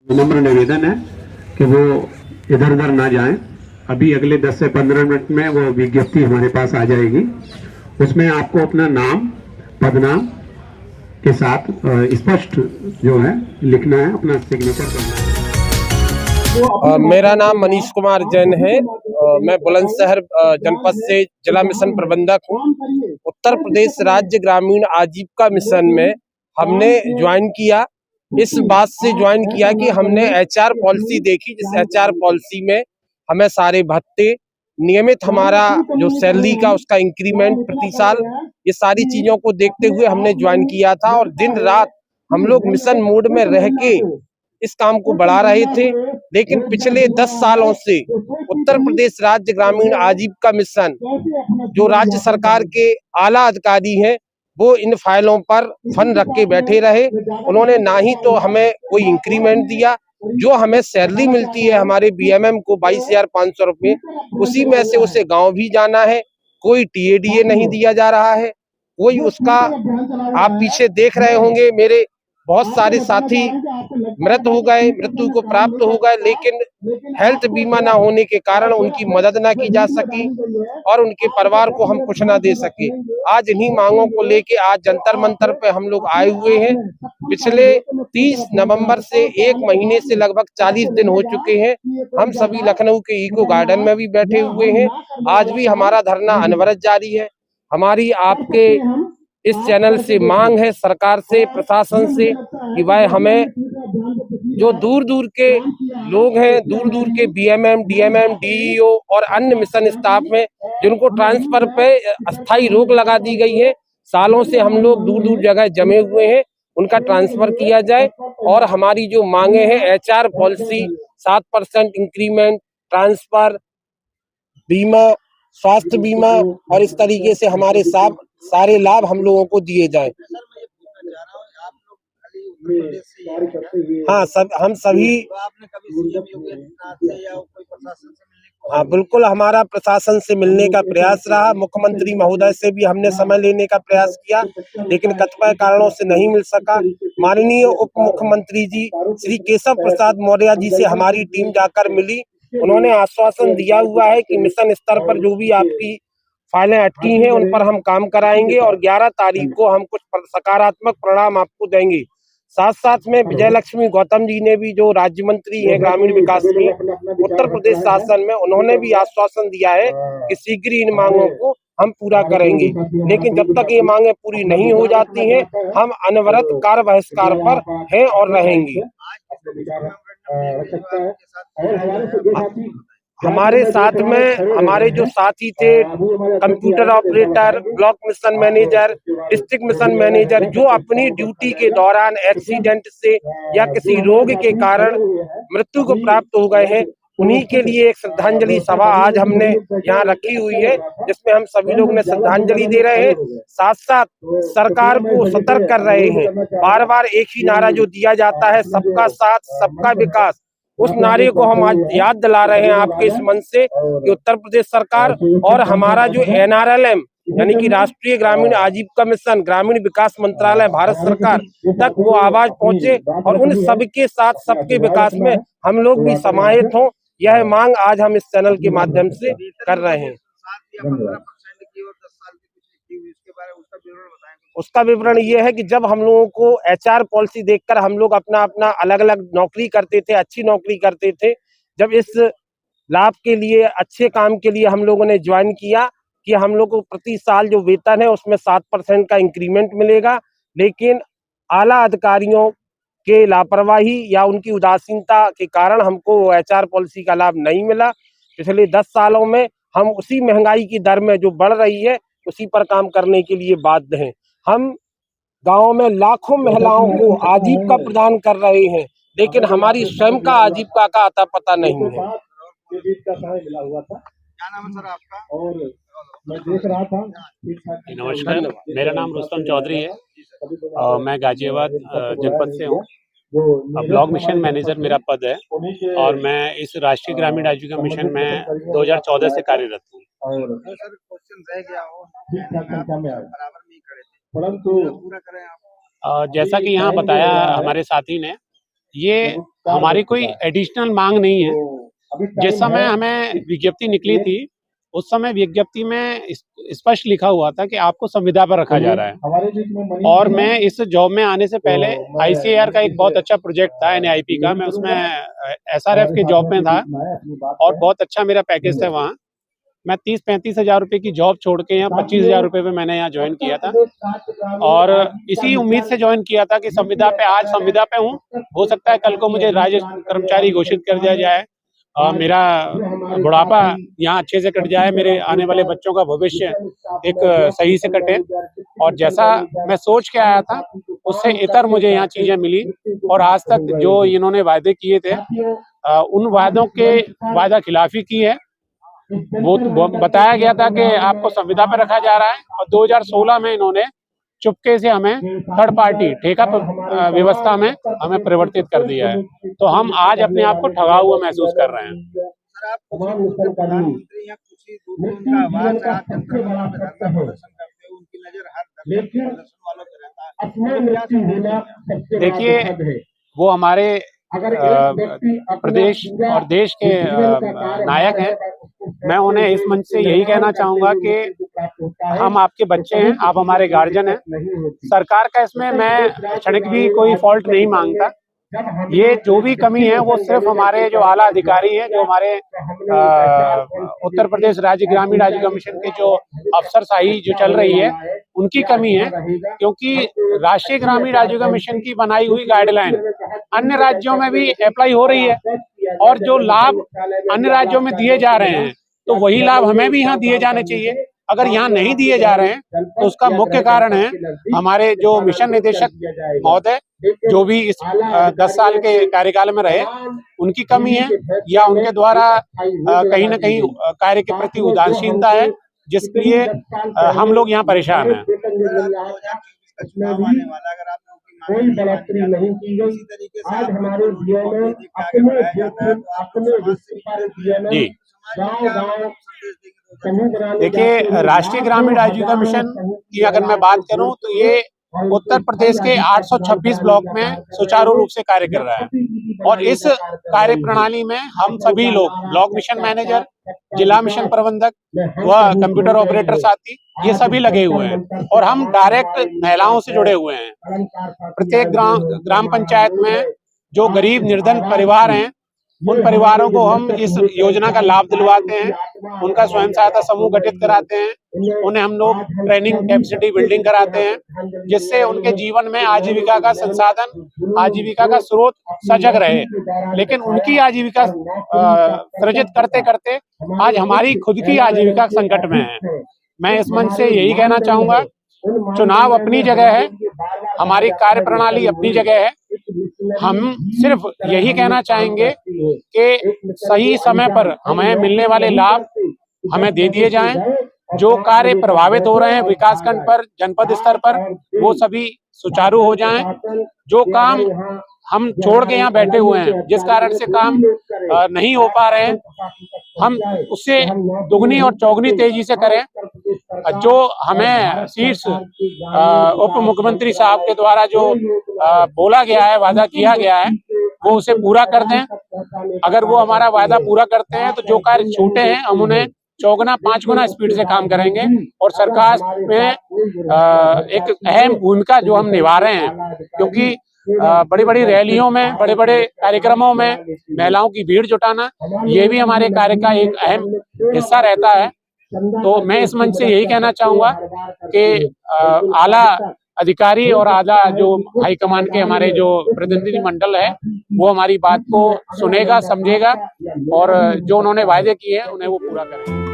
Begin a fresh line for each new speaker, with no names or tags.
नम्र निवेदन है कि वो इधर उधर ना जाएं। अभी अगले 10 से 15 मिनट में वो विज्ञप्ति हमारे पास आ जाएगी। उसमें आपको अपना नाम, पदनाम के साथ स्पष्ट जो है लिखना है, अपना सिग्नेचर करना है।
मेरा नाम मनीष कुमार जैन है। मैं बुलंदशहर जनपद से जिला मिशन प्रबंधक हूँ। उत्तर प्रदेश राज्य ग्रामीण आजीविका मिशन में हमने ज्वाइन किया। इस बात से ज्वाइन किया कि हमने एचआर पॉलिसी देखी, जिस एचआर पॉलिसी में हमें सारे भत्ते, नियमित हमारा जो सैलरी का उसका इंक्रीमेंट प्रति साल, ये सारी चीजों को देखते हुए हमने ज्वाइन किया था। और दिन रात हम लोग मिशन मोड में रह के इस काम को बढ़ा रहे थे। लेकिन पिछले 10 सालों से उत्तर प्रदेश राज्य ग्रामीण आजीविका मिशन, जो राज्य सरकार के आला अधिकारी हैं, वो इन फाइलों पर फंड रख के बैठे रहे। उन्होंने ना ही तो हमें कोई इंक्रीमेंट दिया, जो हमें सैलरी मिलती है हमारे बीएमएम को 22,500 रुपये, उसी में से उसे गांव भी जाना है। कोई टीएडीए नहीं दिया जा रहा है, कोई उसका, आप पीछे देख रहे होंगे मेरे बहुत सारे साथी मृत्यु को प्राप्त हो गए, लेकिन हेल्थ बीमा ना होने के कारण उनकी मदद ना की जा सकी और उनके परिवार को हम कुछ ना दे सके। आज इन्हीं मांगों को लेके आज जंतर मंतर पे हम लोग आए हुए हैं। पिछले 30 नवंबर से 1 महीने से लगभग 40 दिन हो चुके हैं। हम सभी लखनऊ के इको गार्डन में भी बैठे हुए हैं। आज भी हमारा धरना अनवरत जारी है। हमारी आपके इस चैनल से मांग है, सरकार से, प्रशासन से, कि वह हमें, जो दूर दूर के लोग हैं, दूर दूर के बीएमएम, डीएमएम, डीईओ और अन्य मिशन स्टाफ में जिनको ट्रांसफर पे अस्थायी रोक लगा दी गई है, सालों से हम लोग दूर दूर जगह जमे हुए हैं, उनका ट्रांसफर किया जाए। और हमारी जो मांगे हैं, एचआर पॉलिसी, 7% इंक्रीमेंट, ट्रांसफर, बीमा, स्वास्थ्य बीमा और इस तरीके से हमारे सारे लाभ हम लोगों को दिए जाए। हाँ, हम सभी, हाँ बिल्कुल, हमारा प्रशासन से मिलने का प्रयास रहा। मुख्यमंत्री महोदय से भी हमने समय लेने का प्रयास किया, लेकिन कतिपय कारणों से नहीं मिल सका। माननीय उप मुख्यमंत्री जी श्री केशव प्रसाद मौर्य जी से हमारी टीम जाकर मिली। उन्होंने आश्वासन दिया हुआ है कि मिशन स्तर पर जो भी आपकी फाइलें अटकी हैं उन पर हम काम कराएंगे और 11 तारीख को हम कुछ सकारात्मक परिणाम आपको देंगे। साथ साथ में विजय लक्ष्मी गौतम जी ने भी, जो राज्य मंत्री है ग्रामीण विकास के उत्तर प्रदेश शासन में, उन्होंने भी आश्वासन दिया है कि शीघ्र इन मांगों को हम पूरा करेंगे। लेकिन जब तक ये मांगे पूरी नहीं हो जाती हैं, हम अनवरत कार्य बहिष्कार पर हैं और रहेंगे। हमारे साथ में हमारे जो साथी थे, computer operator, block mission manager, district mission manager, जो अपनी ड्यूटी के दौरान एक्सीडेंट से या किसी रोग के कारण मृत्यु को प्राप्त हो गए हैं, उन्हीं के लिए एक श्रद्धांजलि सभा आज हमने यहाँ रखी हुई है, जिसमें हम सभी लोग ने श्रद्धांजलि दे रहे हैं। साथ साथ सरकार को सतर्क कर रहे हैं। बार बार एक ही नारा जो दिया जाता है, सबका साथ सबका विकास, उस नारे को हम आज याद दिला रहे हैं आपके इस मंच से कि उत्तर प्रदेश सरकार और हमारा जो एनआरएलएम यानी कि राष्ट्रीय ग्रामीण आजीविका मिशन, ग्रामीण विकास मंत्रालय, भारत सरकार तक वो आवाज पहुंचे और उन सबके साथ सबके विकास में हम लोग भी समाहित हों। यह मांग आज हम इस चैनल के माध्यम से कर रहे हैं। उसका विवरण ये है कि जब हम लोगों को एचआर पॉलिसी देखकर हम लोग अपना अपना अलग अलग नौकरी करते थे, अच्छी नौकरी करते थे, जब इस लाभ के लिए, अच्छे काम के लिए हम लोगों ने ज्वाइन किया कि हम लोग को प्रति साल जो वेतन है उसमें 7% का इंक्रीमेंट मिलेगा, लेकिन आला अधिकारियों के लापरवाही या उनकी उदासीनता के कारण हमको एचआर पॉलिसी का लाभ नहीं मिला। पिछले 10 सालों में हम उसी महंगाई की दर में जो बढ़ रही है उसी पर काम करने के लिए बाध्य हैं। हम गांव में लाखों महिलाओं को आजीविका प्रदान कर रहे हैं, लेकिन हमारी स्वयं का आजीविका का अता पता नहीं है।
क्या नाम है सर आपका? और मैं देख रहा था।
नमस्कार, मेरा नाम रुस्तम चौधरी है। मैं गाजियाबाद जनपद से हूँ। ब्लॉक मिशन मैनेजर मेरा पद है और मैं इस राष्ट्रीय ग्रामीण आजीविका मिशन में 2014 से कार्यरत हूँ।
सर क्वेश्चन रह गया हो, बराबर में ही खड़े थे, परंतु पूरा करें आप।
जैसा कि यहाँ बताया हमारे साथी ने, ये हमारी कोई एडिशनल मांग नहीं है। जिस समय हमें विज्ञप्ति निकली थी उस समय विज्ञप्ति में स्पष्ट लिखा हुआ था कि आपको संविदा पर रखा जा रहा है। और मैं इस जॉब में आने से पहले ICAR का एक बहुत अच्छा प्रोजेक्ट था NIP का, मैं उसमें SRF के जॉब में था और बहुत अच्छा मेरा पैकेज था वहाँ। मैं 30-35 हज़ार रुपये की जॉब छोड़ के यहाँ 25 हज़ार रुपये पे मैंने यहाँ ज्वाइन किया था और इसी उम्मीद से ज्वाइन किया था कि संविदा पे, आज संविदा पे हूँ, हो सकता है कल को मुझे राज्य कर्मचारी घोषित कर दिया जाए, मेरा बुढ़ापा यहाँ अच्छे से कट जाए, मेरे आने वाले बच्चों का भविष्य एक सही से कटे। और जैसा मैं सोच के आया था उससे इतर मुझे यहाँ चीजें मिली और आज तक जो इन्होंने वायदे किए थे उन वादों के वादा खिलाफी की है। वो बताया गया था कि आपको संविदा पर रखा जा रहा है और 2016 में इन्होंने चुपके से हमें थर्ड पार्टी ठेका व्यवस्था में हमें परिवर्तित कर दिया है। तो हम आज अपने आप को ठगा हुआ महसूस कर रहे हैं।
सर, आप प्रधानमंत्री या कुछ ही दूर उनका आवाज आप प्रदर्शन करते हो, उनकी नजर हर प्रदर्शन वालों पे रहता है।
देखिए, वो हमारे प्रदेश और देश के नायक हैं। मैं उन्हें इस मंच से यही कहना चाहूंगा कि हम आपके बच्चे हैं, आप हमारे गार्जियन हैं। सरकार का इसमें मैं क्षणिक भी कोई फॉल्ट नहीं मांगता। ये जो भी कमी है वो सिर्फ हमारे जो आला अधिकारी हैं, जो हमारे उत्तर प्रदेश राज्य ग्रामीण आजीविका मिशन के जो अफसरशाही जो चल रही है उनकी कमी है। क्योंकि राष्ट्रीय ग्रामीण आजीविका मिशन की बनाई हुई गाइडलाइन अन्य राज्यों में भी अप्लाई हो रही है और जो लाभ अन्य राज्यों में दिए जा रहे हैं तो वही लाभ हमें भी यहाँ दिए जाने चाहिए। अगर यहाँ नहीं दिए जा रहे हैं तो उसका मुख्य कारण है हमारे जो मिशन निदेशक महोदय जो भी इस 10 साल के कार्यकाल में रहे उनकी कमी है या उनके द्वारा कहीं ना कहीं कार्य के प्रति उदासीनता है, जिसके लिए हम लोग यहाँ परेशान हैं।
कोई बढ़ोतरी नहीं की गई। आज हमारे DMO अपने गाँव
देखिए, राष्ट्रीय ग्रामीण आजीविका मिशन की अगर मैं बात करूं तो ये उत्तर प्रदेश के 826 ब्लॉक में सुचारू रूप से कार्य कर रहा है और इस कार्य प्रणाली में हम सभी लोग ब्लॉक मिशन मैनेजर, जिला मिशन प्रबंधक व कंप्यूटर ऑपरेटर साथी ये सभी लगे हुए हैं और हम डायरेक्ट महिलाओं से जुड़े हुए हैं। प्रत्येक ग्राम पंचायत में जो गरीब निर्धन परिवार हैं उन परिवारों को हम इस योजना का लाभ दिलवाते हैं, उनका स्वयं सहायता समूह गठित कराते हैं, उन्हें हम लोग ट्रेनिंग कैपेसिटी बिल्डिंग कराते हैं, जिससे उनके जीवन में आजीविका का संसाधन, आजीविका का स्रोत सजग रहे। लेकिन उनकी आजीविका सृजित करते करते आज हमारी खुद की आजीविका संकट में है। मैं इस मंच से यही कहना चाहूंगा, चुनाव अपनी जगह है, हमारी कार्य प्रणाली अपनी जगह है। हम सिर्फ यही कहना चाहेंगे कि सही समय पर हमें मिलने वाले लाभ हमें दे दिए जाएं। जो कार्य प्रभावित हो रहे हैं विकासखंड पर, जनपद स्तर पर, वो सभी सुचारू हो जाएं। जो काम हम छोड़ के यहाँ बैठे हुए हैं, जिस कारण से काम नहीं हो पा रहे हैं, हम उससे दुगनी और चौगनी तेजी से करें। जो हमें शीर्ष उप मुख्यमंत्री साहब के द्वारा जो बोला गया है, वादा किया गया है, वो उसे पूरा कर दें। अगर वो हमारा वादा पूरा करते हैं तो जो कार्य छूटे हैं हम उन्हें 4 गुना 5 गुना स्पीड से काम करेंगे और सरकार में एक अहम भूमिका जो हम निभा रहे हैं। क्योंकि बड़ी बड़ी रैलियों में, बड़े बड़े कार्यक्रमों में महिलाओं की भीड़ जुटाना ये भी हमारे कार्य का एक अहम हिस्सा रहता है। तो मैं इस मंच से यही कहना चाहूंगा कि आला अधिकारी और आला जो हाईकमान के हमारे जो प्रतिनिधि मंडल है वो हमारी बात को सुनेगा, समझेगा और जो उन्होंने वायदे किए हैं उन्हें वो पूरा करेंगे।